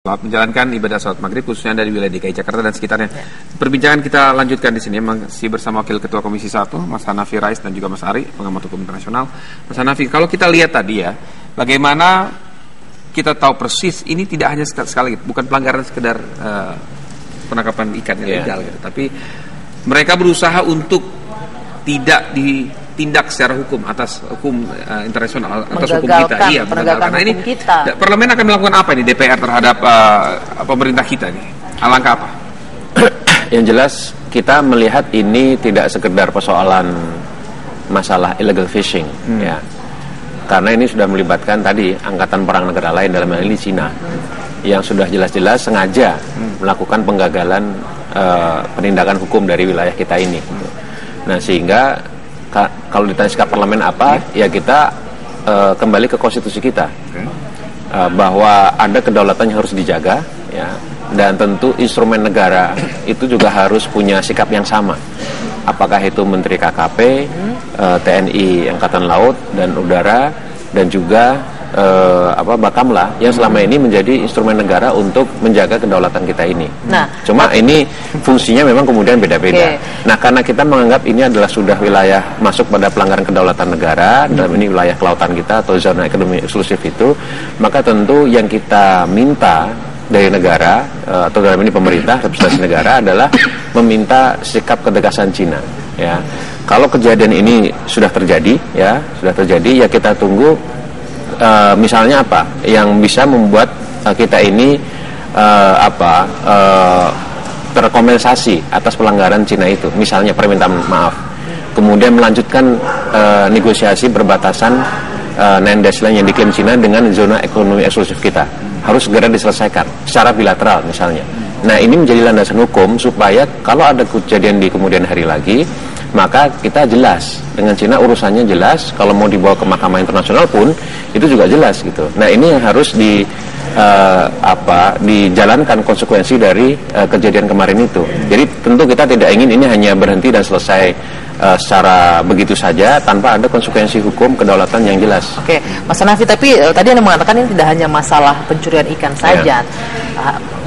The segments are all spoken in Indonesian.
Selamat menjalankan ibadah salat maghrib khususnya dari wilayah DKI Jakarta dan sekitarnya. Perbincangan kita lanjutkan di sini masih bersama Wakil Ketua Komisi 1 Mas Hanafi Rais dan juga Mas Ari, pengamat hukum internasional. Mas Hanafi, kalau kita lihat tadi ya, bagaimana kita tahu persis ini tidak hanya sekali, bukan pelanggaran sekedar penangkapan ikan ilegal, gitu, tapi mereka berusaha untuk tidak ditindak secara hukum atas hukum internasional, atas hukum kita. Iya, mengagalkan. Nah, ini kita. Parlemen akan melakukan apa ini DPR terhadap pemerintah kita nih? Alangkah apa? Yang jelas kita melihat ini tidak sekedar persoalan masalah illegal fishing, ya. Karena ini sudah melibatkan tadi angkatan perang negara lain, dalam hal ini Cina, yang sudah jelas-jelas sengaja melakukan penggagalan penindakan hukum dari wilayah kita ini. Nah, sehingga kalau ditanya sikap parlemen apa, ya kita kembali ke konstitusi kita, bahwa ada kedaulatan yang harus dijaga, ya, dan tentu instrumen negara itu juga harus punya sikap yang sama. Apakah itu Menteri KKP, TNI Angkatan Laut dan Udara, dan juga Bakamla yang selama ini menjadi instrumen negara untuk menjaga kedaulatan kita ini. Nah, cuma ini fungsinya memang kemudian beda-beda. Nah, karena kita menganggap ini adalah sudah wilayah masuk pada pelanggaran kedaulatan negara, dalam ini wilayah kelautan kita atau zona ekonomi eksklusif itu, maka tentu yang kita minta dari negara atau dalam ini pemerintah, representasi negara adalah meminta sikap ketegasan Cina. Ya, kalau kejadian ini sudah terjadi, ya kita tunggu. Misalnya apa yang bisa membuat kita ini terkompensasi atas pelanggaran Cina itu, misalnya permintaan maaf, kemudian melanjutkan negosiasi perbatasan 9 dash line yang diklaim Cina dengan zona ekonomi eksklusif kita, harus segera diselesaikan secara bilateral misalnya. Nah, ini menjadi landasan hukum supaya kalau ada kejadian di kemudian hari lagi, maka kita jelas dengan Cina urusannya jelas. Kalau mau dibawa ke mahkamah internasional pun itu juga jelas gitu. Nah, ini yang harus dijalankan konsekuensi dari kejadian kemarin itu. Jadi tentu kita tidak ingin ini hanya berhenti dan selesai secara begitu saja tanpa ada konsekuensi hukum kedaulatan yang jelas. Oke, Mas Hanafi, tapi tadi Anda mengatakan ini tidak hanya masalah pencurian ikan saja,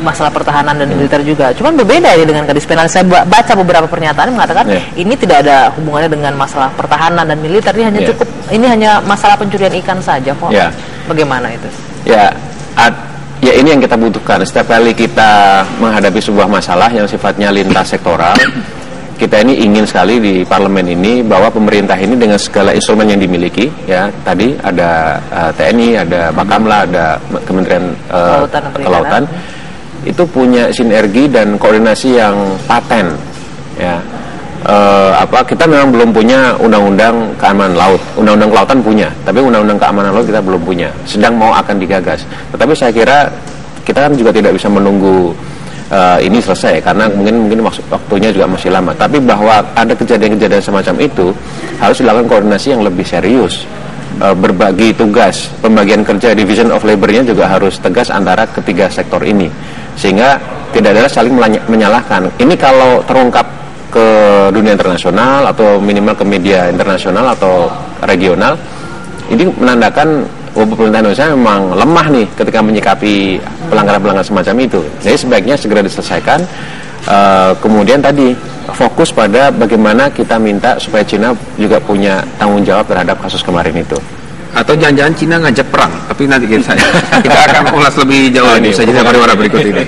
masalah pertahanan dan militer juga. Cuman berbeda ini dengan Kadis Penal. Saya baca beberapa pernyataan mengatakan ini tidak ada hubungannya dengan masalah pertahanan dan militer. Ini hanya ini hanya masalah pencurian ikan saja kok. Bagaimana itu? Ya ini yang kita butuhkan. Setiap kali kita menghadapi sebuah masalah yang sifatnya lintas sektoral, kita ini ingin sekali di parlemen ini bahwa pemerintah ini dengan segala instrumen yang dimiliki, ya tadi ada TNI, ada Bakamla, ada Kementerian Kelautan, itu punya sinergi dan koordinasi yang paten, ya. Kita memang belum punya undang-undang keamanan laut, undang-undang kelautan punya, tapi undang-undang keamanan laut kita belum punya, sedang mau akan digagas. Tetapi saya kira kita kan juga tidak bisa menunggu ini selesai karena mungkin waktunya juga masih lama. Tapi bahwa ada kejadian-kejadian semacam itu harus dilakukan koordinasi yang lebih serius, berbagi tugas, pembagian kerja, division of labor-nya juga harus tegas antara ketiga sektor ini, sehingga tidak ada saling menyalahkan. Ini kalau terungkap ke dunia internasional atau minimal ke media internasional atau regional, ini menandakan pemerintah Indonesia memang lemah nih ketika menyikapi pelanggaran-pelanggaran semacam itu. Jadi sebaiknya segera diselesaikan. Kemudian tadi fokus pada bagaimana kita minta supaya Cina juga punya tanggung jawab terhadap kasus kemarin itu. Atau jangan-jangan Cina ngajak perang, tapi nanti kita akan ulas lebih jauh lagi saja pada berikut ini.